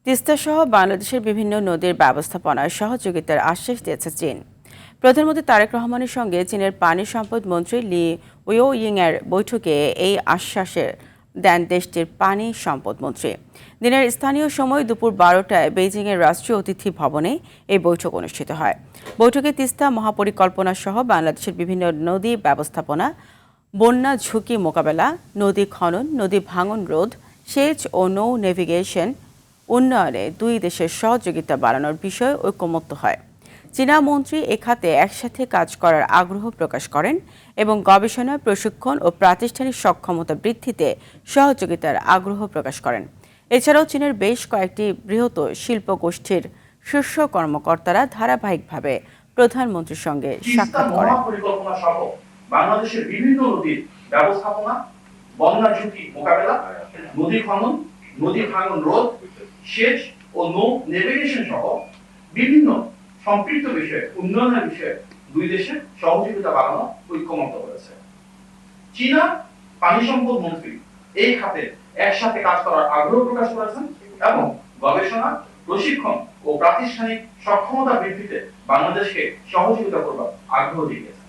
তিস্তা সহ বাংলাদেশের বিভিন্ন নদীর ব্যবস্থাপনায় সহযোগিতার আশ্বাস দিয়েছে চীন। প্রধানমন্ত্রী তারেক রহমানের সঙ্গে চীনের পানি সম্পদ মন্ত্রী লি উইওয়িং এর বৈঠকে এই আশ্বাসের দেন দেশটির পানি সম্পদ মন্ত্রী। দিনের স্থানীয় সময় দুপুর 12টায় বেইজিংয়ের রাষ্ট্রীয় অতিথি ভবনে এই বৈঠক অনুষ্ঠিত হয়। বৈঠকে তিস্তা মহাপরিকল্পনা সহ বাংলাদেশের বিভিন্ন নদী ব্যবস্থাপনা, বন্যা ঝুঁকি মোকাবেলা, নদী খনন, নদী ভাঙন রোধ, সেচ ও নৌ নেভিগেশন উন্নয়নে দুই দেশের সহযোগিতা বাড়ানোর বিষয়ে ঐকমত্য হয়। চীনা মন্ত্রী এ খাতে একসাথে কাজ করার আগ্রহ প্রকাশ করেন এবং গবেষণা, প্রশিক্ষণ ও প্রাতিষ্ঠানিক সক্ষমতা বৃদ্ধিতে সহযোগিতার আগ্রহ প্রকাশ করেন। এছাড়াও চীনের বেশ কয়েকটি বৃহৎ শিল্প গোষ্ঠীর শীর্ষ কর্মকর্তারা ধারাবাহিকভাবে প্রধানমন্ত্রীর সঙ্গে সাক্ষাৎ করেন। বাংলাদেশের বিভিন্ন নদীর ব্যবস্থাপনা, বন্যা ঝুঁকি মোকাবেলা, নদী খনন, নদী ভাঙন রোধ, সেচ ও নৌ নেভিগেশন সহ বিভিন্ন সম্পৃক্ত বিষয়ে উন্নয়নের বিষয়ে দুই দেশের সহযোগিতা বাড়ানো ঐকমত্য হয়েছে। চীনা পানি সম্পদ মন্ত্রী এই খাতে একসাথে কাজ করার আগ্রহ প্রকাশ করেছেন এবং গবেষণা, প্রশিক্ষণ ও প্রাতিষ্ঠানিক সক্ষমতা বৃদ্ধিতে বাংলাদেশকে সহযোগিতা করবার আগ্রহ দেখিয়েছেন।